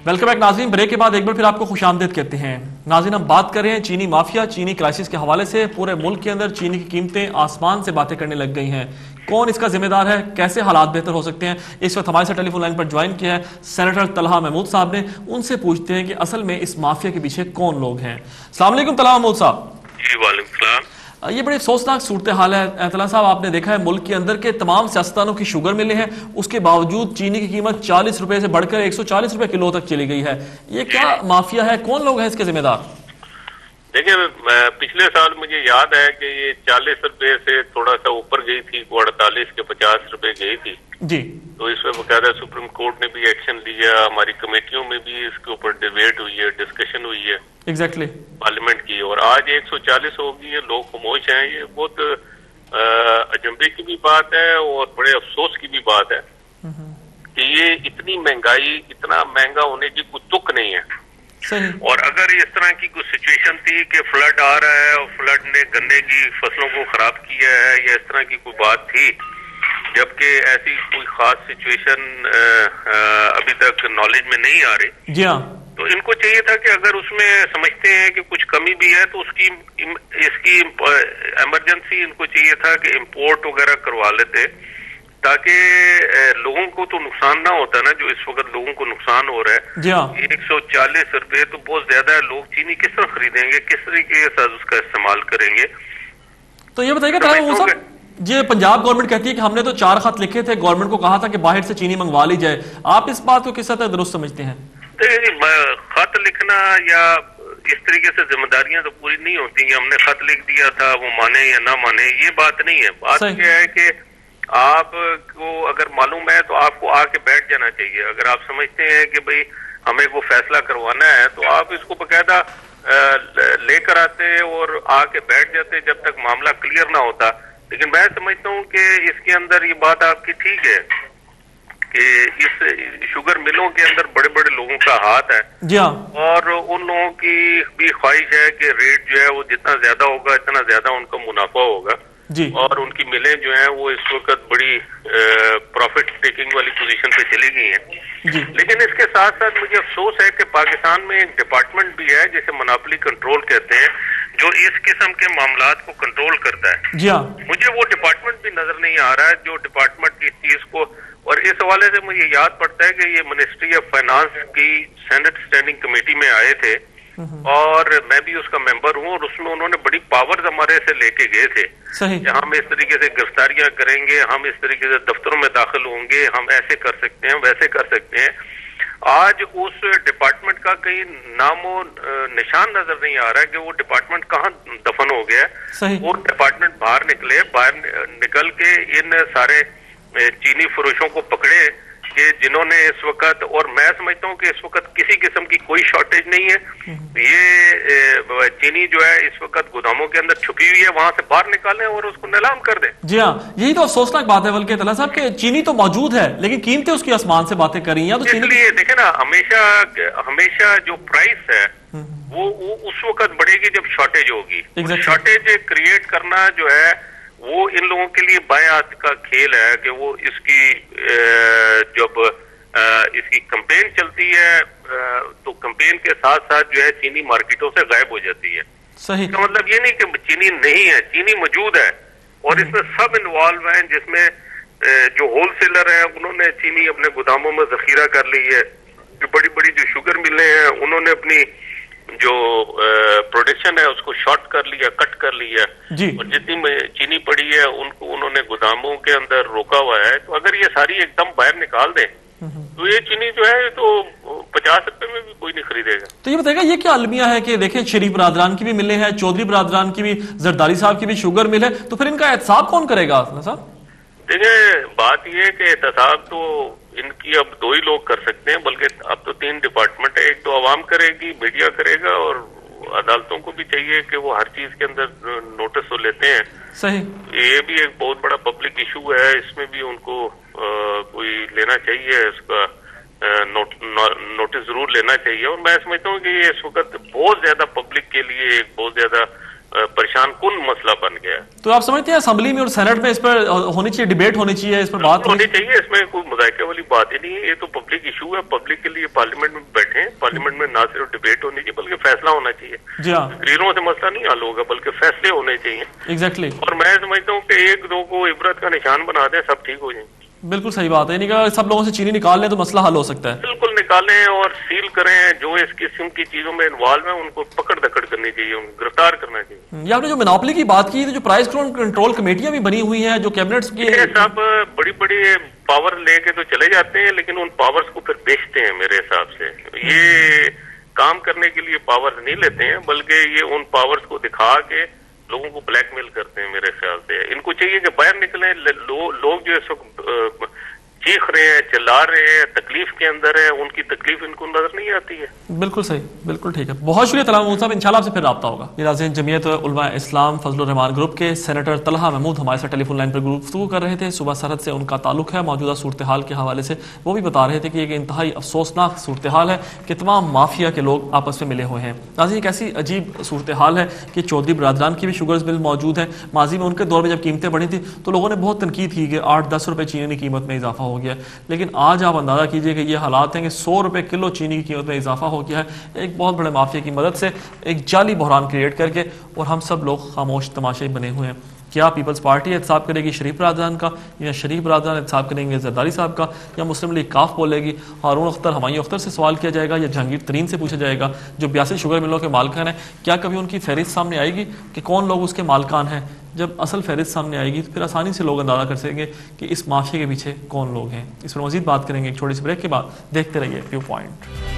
Welcome back नाज़रीन। Break के बाद एक बार फिर आपको खुशामदीद कहते हैं। नाज़रीन, हम बात कर रहे हैं चीनी माफिया, चीनी क्राइसिस के हवाले से। पूरे मुल्क के अंदर चीनी की कीमतें आसमान से बातें करने लग गई हैं। कौन इसका जिम्मेदार है, कैसे हालात बेहतर हो सकते हैं, इस वक्त हमारे साथ टेलीफोन लाइन पर ज्वाइन किया है सेनेटर तलहा महमूद साहब ने। उनसे पूछते हैं कि असल में इस माफिया के पीछे कौन लोग हैं। अस्सलाम वालेकुम तलहा महमूद साहब। जी वालेकुम सलाम। ये बड़ी अफसोसनाक सूरत हाल है तलहा साहब। आपने देखा है मुल्क के अंदर के तमाम सियासतदानों की शुगर मिलें हैं, उसके बावजूद चीनी की कीमत 40 रुपए से बढ़कर 140 रुपए किलो तक चली गई है। ये क्या माफिया है, कौन लोग हैं इसके जिम्मेदार? देखिए, पिछले साल मुझे याद है कि ये 40 रुपए से थोड़ा सा ऊपर गई थी, 48 के 50 रुपए गई थी जी। तो इस पर बकायदा सुप्रीम कोर्ट ने भी एक्शन लिया, हमारी कमेटियों में भी इसके ऊपर डिबेट हुई है, डिस्कशन हुई है एग्जैक्टली पार्लियामेंट की, और आज 140 हो गई है। लोग खामोश हैं। ये बहुत अजंबे की भी बात है और बड़े अफसोस की भी बात है कि ये इतनी महंगाई, इतना महंगा होने की कोई तुक नहीं है। सही। और अगर इस तरह की कोई सिचुएशन थी कि फ्लड आ रहा है और फ्लड ने गन्ने की फसलों को खराब किया है, या इस तरह की कोई बात थी, जबकि ऐसी कोई खास सिचुएशन अभी तक नॉलेज में नहीं आ रही, जी हाँ, तो इनको चाहिए था कि अगर उसमें समझते हैं कि कुछ कमी भी है तो उसकी इसकी इमरजेंसी इनको चाहिए था कि इंपोर्ट वगैरह करवा लेते, ताकि लोगों को तो नुकसान ना होता ना, जो इस वक्त लोगों को नुकसान हो रहा है। जी हाँ। 140 रुपए तो बहुत ज्यादा है। लोग चीनी किस तरह खरीदेंगे, किस तरीके के साथ उसका इस्तेमाल करेंगे? तो ये बताइएगा तलहा महमूद साहब, ये पंजाब गवर्नमेंट कहती है कि हमने तो 4 खत लिखे थे, गवर्नमेंट को कहा था कि बाहर से चीनी मंगवा ली जाए। आप इस बात को किस हद तक दुरुस्त समझते हैं? खत लिखना या इस तरीके से जिम्मेदारियां तो पूरी नहीं होती। हमने खत लिख दिया था, वो माने या ना माने, ये बात नहीं है। बात यह है कि आपको अगर मालूम है तो आपको आके बैठ जाना चाहिए। अगर आप समझते हैं कि भाई हमें वो फैसला करवाना है तो आप इसको बकायदा लेकर आते और आके बैठ जाते जब तक मामला क्लियर ना होता। लेकिन मैं समझता हूँ कि इसके अंदर ये बात आपकी ठीक है कि इस शुगर मिलों के अंदर बड़े बड़े लोगों का हाथ है जी हाँ। और उन लोगों की भी ख्वाहिश है कि रेट जो है वो जितना ज्यादा होगा इतना ज्यादा उनका मुनाफा होगा जी। और उनकी मिलें जो हैं वो इस वक्त बड़ी प्रॉफिट टेकिंग वाली पोजीशन पे चली गई हैं जी। लेकिन इसके साथ साथ मुझे अफसोस है कि पाकिस्तान में एक डिपार्टमेंट भी है जिसे मोनोपोली कंट्रोल कहते हैं, जो इस किस्म के मामलात को कंट्रोल करता है। जी हाँ। मुझे वो डिपार्टमेंट भी नजर नहीं आ रहा है जो डिपार्टमेंट इस चीज को, और इस हवाले से मुझे याद पड़ता है कि ये मिनिस्ट्री ऑफ फाइनेंस की सेनेट स्टैंडिंग कमेटी में आए थे और मैं भी उसका मेंबर हूँ, और उसमें उन्होंने बड़ी पावर्स हमारे से लेके गए थे कि हम इस तरीके से गिरफ्तारियां करेंगे, हम इस तरीके से दफ्तरों में दाखिल होंगे, हम ऐसे कर सकते हैं, वैसे कर सकते हैं। आज उस डिपार्टमेंट का कहीं नामो निशान नजर नहीं आ रहा है कि वो डिपार्टमेंट कहाँ दफन हो गया है। वो डिपार्टमेंट बाहर निकल के इन सारे चीनी फरोशों को पकड़े कि जिन्होंने इस वक्त, और मैं समझता हूँ कि इस वक्त किसी किस्म की कोई शॉर्टेज नहीं है। ये चीनी जो है इस वक्त गोदामों के अंदर छुपी हुई है, वहां से बाहर निकालें और उसको नीलाम कर दें। जी हाँ, यही तो अफसोसनाक बात है बल्कि तलहा साहब कि चीनी तो मौजूद है लेकिन कीमतें उसकी आसमान से बातें करी हैं। तो इसलिए देखे ना, हमेशा जो प्राइस है वो उस वक्त बढ़ेगी जब शॉर्टेज होगी। शॉर्टेज क्रिएट करना जो है वो इन लोगों के लिए बाएं हाथ का खेल है कि वो इसकी जब इसकी कैंपेन चलती है तो कैंपेन के साथ साथ जो है चीनी मार्केटों से गायब हो जाती है। सही। इसका मतलब ये नहीं कि चीनी नहीं है, चीनी मौजूद है और इसमें सब इन्वॉल्व हैं, जिसमें जो होलसेलर है उन्होंने चीनी अपने गोदामों में जखीरा कर ली है, जो बड़ी बड़ी जो शुगर मिलें हैं उन्होंने अपनी जो प्रोडक्शन है उसको शॉर्ट कर लिया, कट कर लिया जी। और जितनी चीनी पड़ी है उनको उन्होंने गोदामों के अंदर रोका हुआ है। तो अगर ये सारी एकदम बाहर निकाल दें तो ये चीनी जो है तो 50 रुपए में भी कोई नहीं खरीदेगा। तो ये बताएगा ये क्या अलमिया है कि देखें शरीफ बरादरान की भी मिले हैं, चौधरी बरादरान की भी, जरदारी साहब की भी शुगर मिल है, तो फिर इनका एहतसाब कौन करेगा साहब? देखिए, बात यह है कि एहतसाब तो इनकी अब 2 ही लोग कर सकते हैं, बल्कि अब तो 3 डिपार्टमेंट है। एक तो आवाम करेगी, मीडिया करेगा, और अदालतों को भी चाहिए कि वो हर चीज के अंदर नोटिस तो लेते हैं। सही। ये भी एक बहुत बड़ा पब्लिक इशू है, इसमें भी उनको कोई लेना चाहिए, इसका नोटिस जरूर लेना चाहिए। और मैं समझता हूँ कि ये इस वक्त बहुत ज्यादा पब्लिक के लिए एक बहुत ज्यादा परेशान कुन मसला बन गया। तो आप समझते हैं असेंबली में और सेनेट में इस पर होनी चाहिए, डिबेट होनी चाहिए, इस पर बात होनी चाहिए, इसमें कोई मुज़ाकरे वाली बात ही नहीं है। ये तो पब्लिक इशू है, पब्लिक के लिए पार्लियामेंट में बैठे पार्लियामेंट में ना सिर्फ डिबेट होनी चाहिए बल्कि फैसला होना चाहिए। जी हाँ, तकरीरों से मसला नहीं हल होगा बल्कि फैसले होने चाहिए। एग्जैक्टली, और मैं समझता हूँ कि एक दो को इबरत का निशान बना दें, सब ठीक हो जाएंगे। बिल्कुल सही बात है। यानी कि अगर सब लोगों से चीनी निकाल लें तो मसला हल हो सकता है। बिल्कुल निकालें और सील करें, जो इस किस्म की चीजों में इन्वॉल्व है उनको पकड़ दकड़ करनी चाहिए, उनको गिरफ्तार करना चाहिए। ये आपने जो मोनोपोली की बात की, तो जो प्राइस कंट्रोल कमेटियां भी बनी हुई हैं जो कैबिनेट्स की, ये सब बड़ी बड़ी पावर लेके तो चले जाते हैं लेकिन उन पावर्स को फिर बेचते हैं। मेरे हिसाब से ये काम करने के लिए पावर्स नहीं लेते हैं बल्कि ये उन पावर्स को दिखा के लोगों को ब्लैकमेल करते हैं। मेरे ख्याल से इनको चाहिए कि बाहर निकलें। लोग जो इस वक्त चीख रहे हैं, चिल्ला रहे हैं, तकलीफ के अंदर है, उनकी तकलीफ इनको नजर नहीं आती है। बिल्कुल सही, बिल्कुल ठीक है। बहुत शुक्रिया तलहा महमूद साहब, इंशाल्लाह आपसे फिर राब्ता होगा। नाज़रीन, जमीयत उलमा इस्लाम फजलुर रहमान ग्रुप के सेनेटर तलहा महमूद हमारे साथ टेलीफोन लाइन पर गुफ्तगू कर रहे थे। सुबह सरहद से उनका ताल्लुक है, मौजूदा सूरत हाल के हवाले से वो भी बता रहे थे कि एक इंतहाई अफसोसनाक सूरत हाल है कि तमाम माफिया के लोग आपस में मिले हुए हैं। नाज़रीन, एक ऐसी अजीब सूरत हाल है कि चौधरी बरादरान की भी शुगर मिल मौजूद है। माजी में उनके दौर में जब कीमतें बढ़ी थी तो लोगों ने बहुत तनकीद की कि 8-10 रुपये चीनी की कीमत में इजाफा हो गया, लेकिन आज आप अंदाजा कीजिए कि ये हालात हैं कि 100 रुपये किलो चीनी की कीमत में इजाफा हो गया है एक बहुत बड़े माफिया की मदद से, एक जाली बहरान क्रिएट करके, और हम सब लोग खामोश तमाशे बने हुए हैं। क्या पीपल्स पार्टी एहतसाब करेगी शरीफ बरादरान का, या शरीफ बरादरान एहतसाब करेंगे जरदारी साहब का, या मुस्लिम लीग काफ बोलेगी? हारून अख्तर, हमायूं अख्तर से सवाल किया जाएगा या जहांगीर तरीन से पूछा जाएगा जो 82 शुगर मिलों के मालकान हैं? क्या कभी उनकी फहरिस्त सामने आएगी कि कौन लोग उसके मालकान हैं? जब असल फहरिस्त सामने आएगी तो फिर आसानी से लोग अंदाजा कर सकेंगे कि इस माफिया के पीछे कौन लोग हैं। इस पर मजीद बात करेंगे एक छोटी सी ब्रेक के बाद। देखते रहिए व्यू पॉइंट।